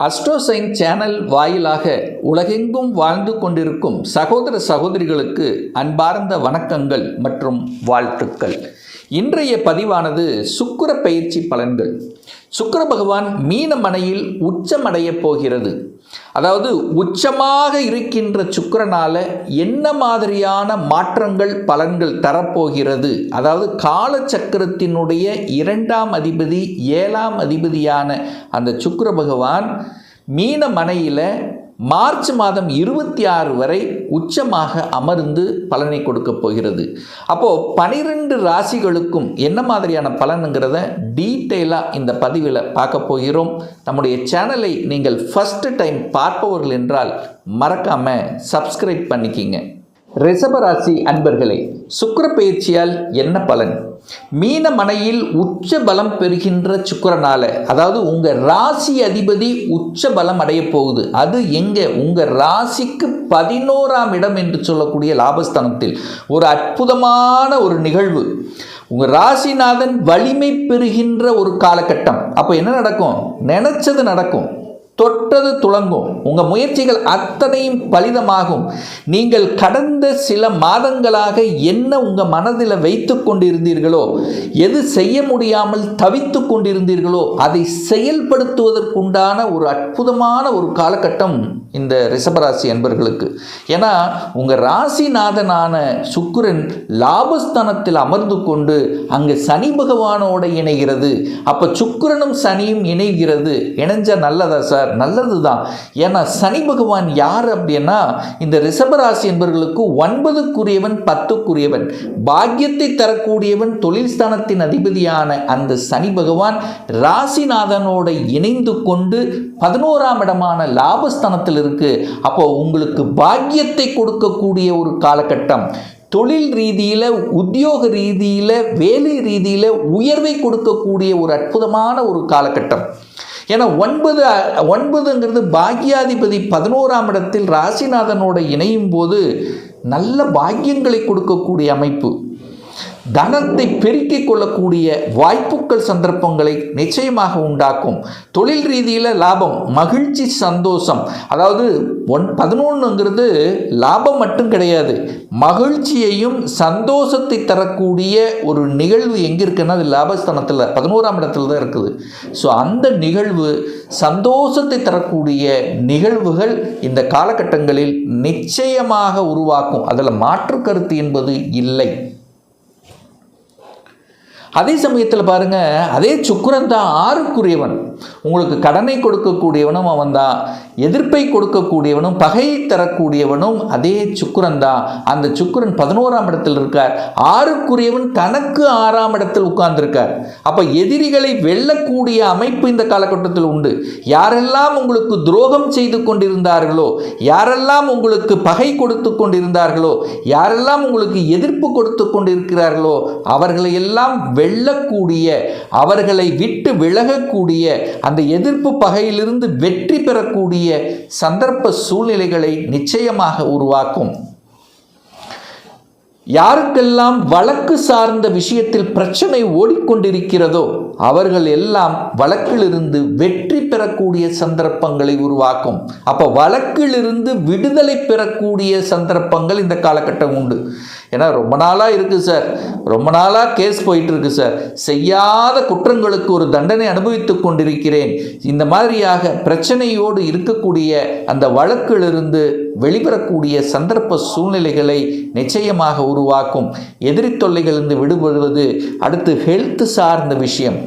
அஸ்ட்ரோசைன் channel வாயிலாக உலகெங்கும் வாழ்ந்து கொண்டிருக்கும் சகோதர சகோதரிகளுக்கு அன்பார்ந்த வணக்கங்கள் மற்றும் வாழ்த்துக்கள். இன்றைய பதிவானது சுக்கிர பயிற்சி பலன்கள். சுக்கிர பகவான் மீன மனையில் உச்சமடைய போகிறது. அதாவது உச்சமாக இருக்கின்ற சுக்கிரனால என்ன மாதிரியான மாற்றங்கள் பலன்கள் தரப்போகிறது, அதாவது காலச்சக்கரத்தினுடைய 2ஆம் அதிபதி 7ஆம் அதிபதியான அந்த சுக்கிர பகவான் மீன மனையில் மார்ச் மாதம் 26 வரை உச்சமாக அமர்ந்து பலனை கொடுக்க போகிறது. அப்போது 12 ராசிகளுக்கும் என்ன மாதிரியான பலனுங்கிறத டீட்டெயிலாக இந்த பதிவில் பார்க்க போகிறோம். நம்முடைய சேனலை நீங்கள் ஃபர்ஸ்ட் டைம் பார்ப்பவர்கள் என்றால் மறக்காமல் சப்ஸ்கிரைப் பண்ணிக்கிங்க. ரிஷபராசி அன்பர்களே, சுக்கிர பயிற்சியால் என்ன பலன்? மீன மனையில் உச்ச பலம் பெறுகின்ற சுக்கிரனால, அதாவது உங்கள் ராசி அதிபதி உச்ச பலம் அடைய போகுது. அது எங்கே? உங்கள் ராசிக்கு 11ஆம் இடம் என்று சொல்லக்கூடிய லாபஸ்தானத்தில் ஒரு அற்புதமான ஒரு நிகழ்வு. உங்கள் ராசிநாதன் வலிமை பெறுகின்ற ஒரு காலகட்டம். அப்போ என்ன நடக்கும்? நினைச்சது நடக்கும், தொட்டது துளங்கும். உங்கள் முயற்சிகள் அத்தனையும் பலிதமாகும். நீங்கள் கடந்த சில மாதங்களாக என்ன உங்கள் மனதில் வைத்து கொண்டிருந்தீர்களோ, எது செய்ய முடியாமல் தவித்து கொண்டிருந்தீர்களோ அதை செயல்படுத்துவதற்குண்டான ஒரு அற்புதமான ஒரு காலகட்டம் இந்த ரிஷபராசி அன்பர்களுக்கு. ஏன்னா உங்கள் ராசிநாதனான சுக்கிரன் லாபஸ்தானத்தில் அமர்ந்து கொண்டு அங்கே சனி பகவானோட இணைகிறது. அப்போ சுக்கிரனும் சனியும் இணைகிறது. இணைஞ்சா நல்லதா சார்? நல்லது தான். ஏன்னா சனி பகவான் யார் அப்படின்னா இந்த ரிஷபராசி என்பவர்களுக்கு 9க்குரியவன் 10க்குரியவன், பாக்கியத்தை தரக்கூடியவன், தொழில் ஸ்தானத்தின் அதிபதியான அந்த சனி பகவான் ராசிநாதனோட இணைந்து கொண்டு 11ஆம் இடமான லாபஸ்தானத்தில் இருக்கு. அப்போ உங்களுக்கு பாக்கியத்தை கொடுக்கக்கூடிய ஒரு காலகட்டம். தொழில் ரீதியில், உத்தியோக ரீதியில், வேலை ரீதியில் உயர்வை கொடுக்கக்கூடிய ஒரு அற்புதமான ஒரு காலகட்டம். ஏன்னா 9ங்கிறது பாக்கியாதிபதி 11ஆம் இடத்தில் ராசிநாதனோட இணையும் போது நல்ல பாக்கியங்களை கொடுக்கக்கூடிய அமைப்பு. தனத்தை பெருக்கிக் கொள்ளக்கூடிய வாய்ப்புகள், சந்தர்ப்பங்களை நிச்சயமாக உண்டாக்கும். தொழில் ரீதியில் லாபம், மகிழ்ச்சி, சந்தோஷம். அதாவது 11ங்கிறது லாபம் மட்டும் கிடையாது, மகிழ்ச்சியையும் சந்தோஷத்தை தரக்கூடிய ஒரு நிகழ்வு எங்கே இருக்குன்னா அது லாபஸ்தானத்தில் 11ஆம் இடத்துல தான் இருக்குது. ஸோ அந்த நிகழ்வு, சந்தோஷத்தை தரக்கூடிய நிகழ்வுகள் இந்த காலகட்டங்களில் நிச்சயமாக உருவாக்கும். அதில் மாற்று கருத்து என்பது இல்லை. அதே சமயத்தில் பாருங்க, அதே சுக்கிரன் தான் 6க்குரியவன். உங்களுக்கு கடனை கொடுக்கக்கூடியவனும் அவன் தான், எதிர்ப்பை கொடுக்கக்கூடியவனும், பகையை தரக்கூடியவனும் அதே சுக்கிரன் தான். அந்த சுக்கிரன் 11ஆம் இடத்தில் இருக்கார். 6க்குரியவன் தனக்கு 6ஆம் இடத்தில் உட்கார்ந்திருக்கார். அப்போ எதிரிகளை வெல்லக்கூடிய அமைப்பு இந்த காலகட்டத்தில் உண்டு. யாரெல்லாம் உங்களுக்கு துரோகம் செய்து கொண்டிருந்தார்களோ, யாரெல்லாம் உங்களுக்கு பகை கொடுத்து கொண்டிருந்தார்களோ, யாரெல்லாம் உங்களுக்கு எதிர்ப்பு கொடுத்து கொண்டிருக்கிறார்களோ அவர்களை எல்லாம் வெல்லக்கூடிய, அவர்களை விட்டு விலகக்கூடிய, அந்த எதிர்ப்பு பகையிலிருந்து வெற்றி பெறக்கூடிய சந்தர்ப்ப சூழ்நிலைகளை நிச்சயமாக உருவாக்கும். யாருக்கெல்லாம் வழக்கு சார்ந்த விஷயத்தில் பிரச்சனை ஓடிக்கொண்டிருக்கிறதோ அவர்கள் எல்லாம் வழக்கிலிருந்து வெற்றி பெறக்கூடிய சந்தர்ப்பங்களை உருவாக்கும். அப்போ வழக்கிலிருந்து விடுதலை பெறக்கூடிய சந்தர்ப்பங்கள் இந்த காலகட்டம் உண்டு. ஏன்னா ரொம்ப நாளாக இருக்குது சார், ரொம்ப நாளாக கேஸ் போயிட்டு இருக்கு சார், செய்யாத குற்றங்களுக்கு ஒரு தண்டனை அனுபவித்து கொண்டிருக்கிறேன், இந்த மாதிரியாக பிரச்சனையோடு இருக்கக்கூடிய அந்த வழக்கிலிருந்து வெளிவரக்கூடிய சந்தர்ப்ப சூழ்நிலைகளை நிச்சயமாக உருவாக்கும். எதிரி தொல்லைகளிலிருந்து விடுபடுவது. அடுத்து ஹெல்த் சார்ந்த விஷயம்.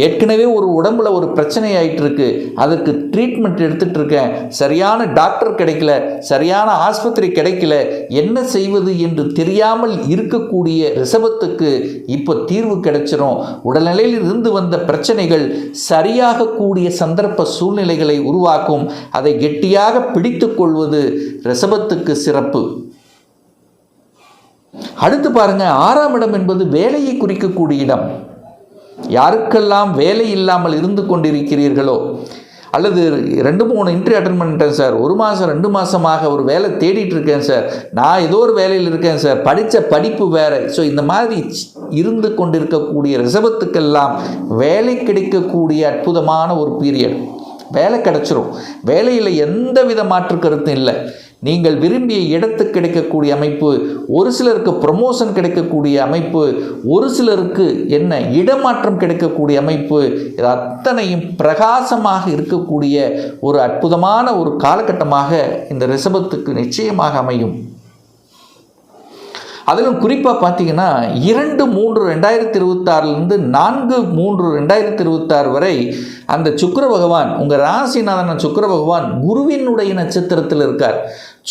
ஏற்கனவே ஒரு உடம்புல ஒரு பிரச்சனை ஆகிட்டு இருக்கு, அதுக்கு ட்ரீட்மெண்ட் எடுத்துட்டு இருக்கேன், சரியான டாக்டர் கிடைக்கல, சரியான ஆஸ்பத்திரி கிடைக்கல, என்ன செய்வது என்று தெரியாமல் இருக்கக்கூடிய ரிஷபத்துக்கு இப்போ தீர்வு கிடைச்சிரும். உடல்நிலையில் இருந்து வந்த பிரச்சனைகள் சரியாக கூடிய சந்தர்ப்ப சூழ்நிலைகளை உருவாக்கும். அதை கெட்டியாக பிடித்து கொள்வது ரிஷபத்துக்கு சிறப்பு. அடுத்து பாருங்க, 6ஆம் இடம் என்பது வேலையை குறிக்கக்கூடிய இடம். யாருக்கெல்லாம் வேலை இல்லாமல் இருந்து கொண்டிருக்கிறீர்களோ, அல்லது 2-3 இன்டர்வியூ அட்டெண்ட் பண்ணிட்டேன் சார், 1 மாதம் 2 மாதமாக ஒரு வேலை தேடிட்டு இருக்கேன் சார், நான் ஏதோ ஒரு வேலையில் இருக்கேன் சார், படித்த படிப்பு வேறு, ஸோ இந்த மாதிரி இருந்து கொண்டிருக்கக்கூடிய ரிஷபத்துக்கெல்லாம் வேலை கிடைக்கக்கூடிய அற்புதமான ஒரு பீரியட். வேலை கிடச்சிரும். வேலையில் எந்த வித மாற்று கருத்தும் இல்லை. நீங்கள் விரும்பிய இடத்துக்கு கிடைக்கக்கூடிய அமைப்பு, ஒரு சிலருக்கு ப்ரமோஷன் கிடைக்கக்கூடிய அமைப்பு, ஒரு சிலருக்கு இடமாற்றம் கிடைக்கக்கூடிய அமைப்பு, இது அத்தனையும் பிரகாசமாக இருக்கக்கூடிய ஒரு அற்புதமான ஒரு காலகட்டமாக இந்த ரிஷபத்துக்கு நிச்சயமாக அமையும். அதிலும் குறிப்பாக பார்த்தீங்கன்னா 2-3-2026 4-3-2026 வரை அந்த சுக்கிர பகவான், உங்கள் ராசிநாதன சுக்கிர பகவான் குருவினுடைய நட்சத்திரத்தில் இருக்கார்.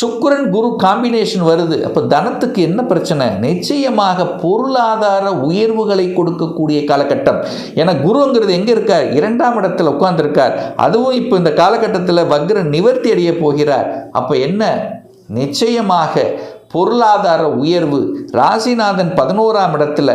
சுக்கிரன் குரு காம்பினேஷன் வருது. அப்போ தனத்துக்கு என்ன பிரச்சனை? நிச்சயமாக பொருளாதார உயர்வுகளை கொடுக்கக்கூடிய காலகட்டம். ஏன்னா குருங்கிறது எங்கே இருக்கார்? 2ஆம் இடத்துல உட்கார்ந்துருக்கார். அதுவும் இப்போ இந்த காலகட்டத்தில் வக்ர நிவர்த்தி அடைய போகிறார். அப்போ என்ன? நிச்சயமாக பொருளாதார உயர்வு. ராசிநாதன் 11ஆம் இடத்துல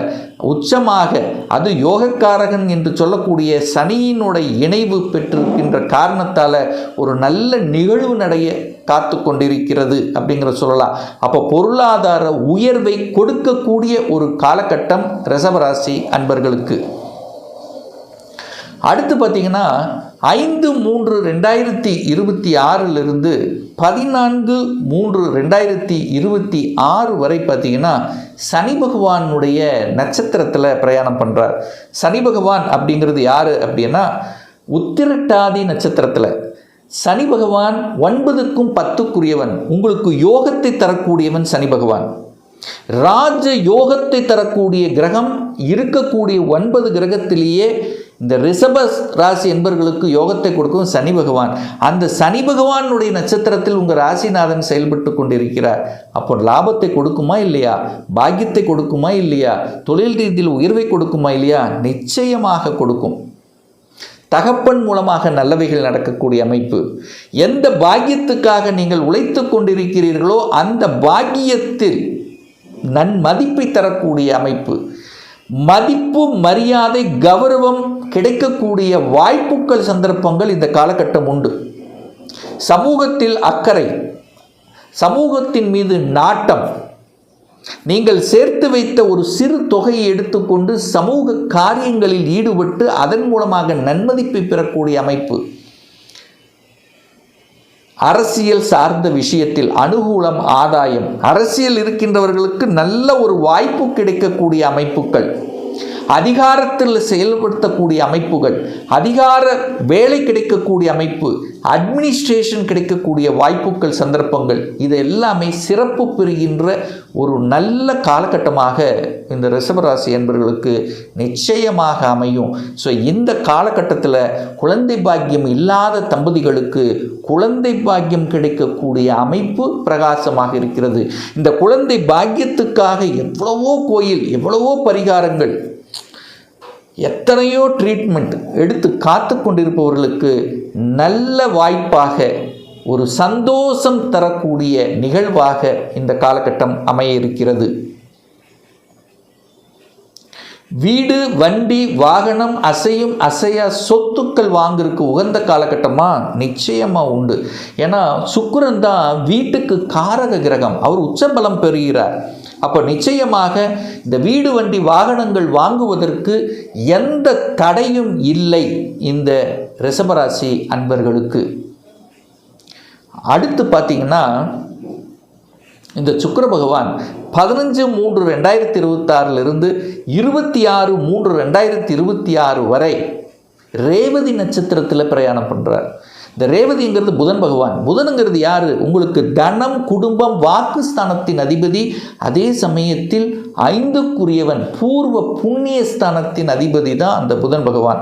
உச்சமாக, அது யோகக்காரகன் என்று சொல்லக்கூடிய சனியினுடைய இணைவு பெற்றிருக்கின்ற காரணத்தால் ஒரு நல்ல நிகழ்வு நடைய காத்து கொண்டிருக்கிறது அப்படிங்கிற சொல்லலாம். அப்போ பொருளாதார உயர்வை கொடுக்கக்கூடிய ஒரு காலகட்டம் ரிஷபராசி அன்பர்களுக்கு. அடுத்து பார்த்தீங்கன்னா 5-3-2026 14-3-2026 வரை பார்த்தீங்கன்னா சனி பகவானுடைய நட்சத்திரத்தில் பிரயாணம் பண்ணுறார். சனி பகவான் அப்படிங்கிறது யார் அப்படின்னா உத்திரட்டாதி நட்சத்திரத்தில் சனி பகவான் 9க்கும் 10க்குரியவன். உங்களுக்கு யோகத்தை தரக்கூடியவன் சனி பகவான். ராஜ யோகத்தை தரக்கூடிய கிரகம் இருக்கக்கூடிய 9 கிரகத்திலேயே இந்த ரிஷப ராசி என்பவர்களுக்கு யோகத்தை கொடுக்கும் சனி பகவான். அந்த சனி பகவானுடைய நட்சத்திரத்தில் உங்கள் ராசிநாதன் செயல்பட்டு கொண்டிருக்கிறார். அப்போ லாபத்தை கொடுக்குமா இல்லையா? பாக்கியத்தை கொடுக்குமா இல்லையா? தொழில் ரீதியில் உயர்வை கொடுக்குமா இல்லையா? நிச்சயமாக கொடுக்கும். தகப்பன் மூலமாக நல்லவைகள் நடக்கக்கூடிய அமைப்பு. எந்த பாக்கியத்துக்காக நீங்கள் உழைத்து கொண்டிருக்கிறீர்களோ அந்த பாக்கியத்தில் நன்மதிப்பை தரக்கூடிய அமைப்பு. மதிப்பு, மரியாதை, கௌரவம் கிடைக்கக்கூடிய வாய்ப்புகள், சந்தர்ப்பங்கள் இந்த காலகட்டம் உண்டு. சமூகத்தில் அக்கறை, சமூகத்தின் மீது நாட்டம், நீங்கள் சேர்த்து வைத்த ஒரு சிறு தொகையை எடுத்துக்கொண்டு சமூக காரியங்களில் ஈடுபட்டு அதன் மூலமாக நன்மதிப்பை பெறக்கூடிய அமைப்பு. அரசியல் சார்ந்த விஷயத்தில் அனுகூலம், ஆதாயம். அரசியல் இருக்கின்றவர்களுக்கு நல்ல ஒரு வாய்ப்பு கிடைக்கக்கூடிய அமைப்புகள். அதிகாரத்தில் செயல்படுத்தக்கூடிய அமைப்புகள், அதிகார வேலை கிடைக்கக்கூடிய அமைப்பு, அட்மினிஸ்ட்ரேஷன் கிடைக்கக்கூடிய வாய்ப்புகள், சந்தர்ப்பங்கள், இது எல்லாமே சிறப்பு பெறுகின்ற ஒரு நல்ல காலகட்டமாக இந்த ரிஷபராசி என்பவர்களுக்கு நிச்சயமாக அமையும். ஸோ இந்த காலகட்டத்தில் குழந்தை பாக்கியம் இல்லாத தம்பதிகளுக்கு குழந்தை பாக்கியம் கிடைக்கக்கூடிய அமைப்பு பிரகாசமாக இருக்கிறது. இந்த குழந்தை பாக்கியத்துக்காக எவ்வளவோ கோயில், எவ்வளவோ பரிகாரங்கள், எத்தனையோ ட்ரீட்மெண்ட் எடுத்து காத்து கொண்டிருப்பவர்களுக்கு நல்ல வாய்ப்பாக, ஒரு சந்தோஷம் தரக்கூடிய நிகழ்வாக இந்த காலகட்டம் அமைய இருக்கிறது. வீடு, வண்டி, வாகனம், அசையும் அசையா சொத்துக்கள் வாங்குறதுக்கு உகந்த காலகட்டமாக நிச்சயமாக உண்டு. ஏன்னா சுக்கிரன் தான் வீட்டுக்கு காரக கிரகம். அவர் உச்சபலம் பெறுகிறார். அப்போ நிச்சயமாக இந்த வீடு, வண்டி, வாகனங்கள் வாங்குவதற்கு எந்த தடையும் இல்லை இந்த ரிஷபராசி அன்பர்களுக்கு. அடுத்து பார்த்தீங்கன்னா இந்த சுக்கிர பகவான் 15-3-2026 26-3-2026 வரை ரேவதி நட்சத்திரத்தில் பிரயாணம் பண்ணுறார். இந்த ரேவதிங்கிறது புதன் பகவான். புதனுங்கிறது யார்? உங்களுக்கு தனம், குடும்பம், வாக்குஸ்தானத்தின் அதிபதி. அதே சமயத்தில் 5க்குரியவன், பூர்வ புண்ணிய ஸ்தானத்தின் அதிபதி தான் அந்த புதன் பகவான்.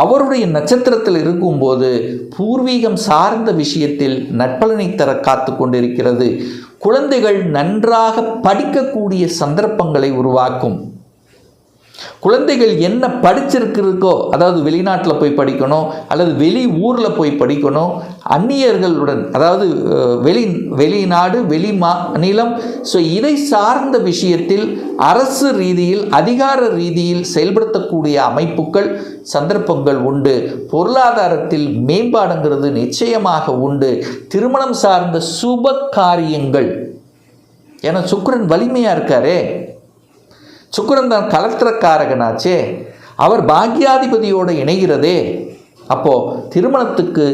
அவருடைய நட்சத்திரத்தில் இருக்கும்போது பூர்வீகம் சார்ந்த விஷயத்தில் நற்பலனை தர காத்து கொண்டிருக்கிறது. குழந்தைகள் நன்றாக படிக்கக்கூடிய சந்தர்ப்பங்களை உருவாக்கும். குழந்தைகள் என்ன படிச்சிருக்கிறதுக்கோ, அதாவது வெளிநாட்டில் போய் படிக்கணும் அல்லது வெளி ஊரில் போய் படிக்கணும், அந்நியர்களுடன், அதாவது வெளிநாடு, வெளி மாநிலம், ஸோ இதை சார்ந்த விஷயத்தில் அரசு ரீதியில், அதிகார ரீதியில் செயல்படுத்தக்கூடிய அமைப்புகள், சந்தர்ப்பங்கள் உண்டு. பொருளாதாரத்தில் மேம்பாடுங்கிறது நிச்சயமாக உண்டு. திருமணம் சார்ந்த சுப காரியங்கள், ஏன்னா சுக்கிரன் வலிமையாக இருக்காரே, சுக்கிரன் தான் கலத்திரக்காரகனாச்சே, அவர் பாக்யாதிபதியோடு இணைகிறதே. அப்போது திருமணத்துக்கு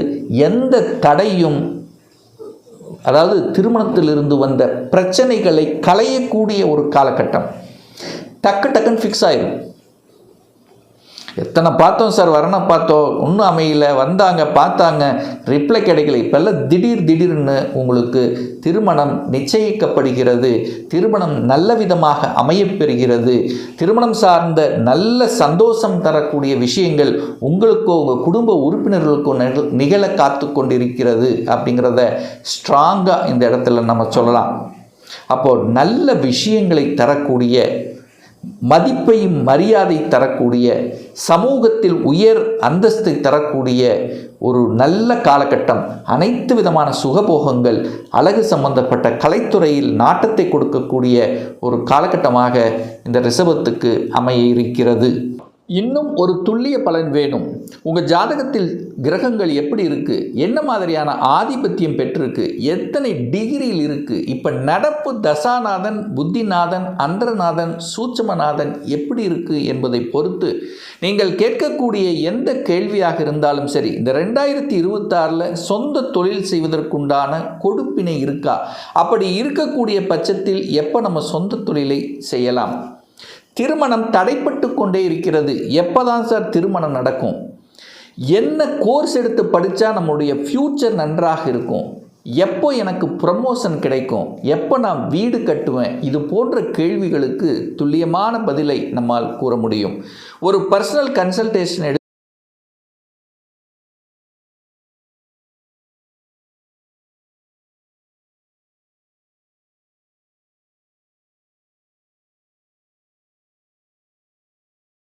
எந்த தடையும், அதாவது திருமணத்திலிருந்து வந்த பிரச்சனைகளை களையக்கூடிய ஒரு காலகட்டம். டக்குன்னு ஃபிக்ஸ் ஆயிடும். எத்தனை பார்த்தோம் சார், வரணும் பார்த்தோம், ஒன்றும் அமையல, வந்தாங்க பார்த்தாங்க, ரிப்ளை கிடைக்கல. இப்போல்லாம் திடீர்னு உங்களுக்கு திருமணம் நிச்சயிக்கப்படுகிறது, திருமணம் நல்ல விதமாக அமையப்பெறுகிறது, திருமணம் சார்ந்த நல்ல சந்தோஷம் தரக்கூடிய விஷயங்கள் உங்களுக்கோ உங்கள் குடும்ப உறுப்பினர்களுக்கோ நிகழ காத்து கொண்டிருக்கிறது அப்படிங்கிறத ஸ்ட்ராங்காக இந்த இடத்துல நம்ம சொல்லலாம். அப்போது நல்ல விஷயங்களை தரக்கூடிய, மதிப்பையும் மரியாதை தரக்கூடிய, சமூகத்தில் உயர் அந்தஸ்தை தரக்கூடிய ஒரு நல்ல காலகட்டம். அனைத்து விதமான சுகபோகங்கள், அழகு சம்பந்தப்பட்ட கலைத்துறையில் நாட்டத்தை கொடுக்கக்கூடிய ஒரு காலகட்டமாக இந்த ரிஷபத்துக்கு அமைய இருக்கிறது. இன்னும் ஒரு துல்லிய பலன் வேணும். உங்கள் ஜாதகத்தில் கிரகங்கள் எப்படி இருக்குது, என்ன மாதிரியான ஆதிபத்தியம் பெற்றிருக்கு, எத்தனை டிகிரியில் இருக்குது, இப்போ நடப்பு தசாநாதன், புத்திநாதன், அந்தரநாதன், சூட்சுமநாதன் எப்படி இருக்குது என்பதை பொறுத்து நீங்கள் கேட்கக்கூடிய எந்த கேள்வியாக இருந்தாலும் சரி, இந்த 2026 சொந்த தொழில் செய்வதற்குண்டான கொடுப்பினை இருக்கா, அப்படி இருக்கக்கூடிய பட்சத்தில் எப்போ நம்ம சொந்த தொழிலை செய்யலாம், திருமணம் தடைப்பட்டு கொண்டே இருக்கிறது, எப்போதான் சார் திருமணம் நடக்கும், என்ன கோர்ஸ் எடுத்து படித்தா நம்முடைய ஃப்யூச்சர் நன்றாக இருக்கும், எப்போ எனக்கு ப்ரமோஷன் கிடைக்கும், எப்போ நான் வீடு கட்டுவேன், இது போன்ற கேள்விகளுக்கு துல்லியமான பதிலை நம்மால் கூற முடியும். ஒரு பர்சனல் கன்சல்டேஷன்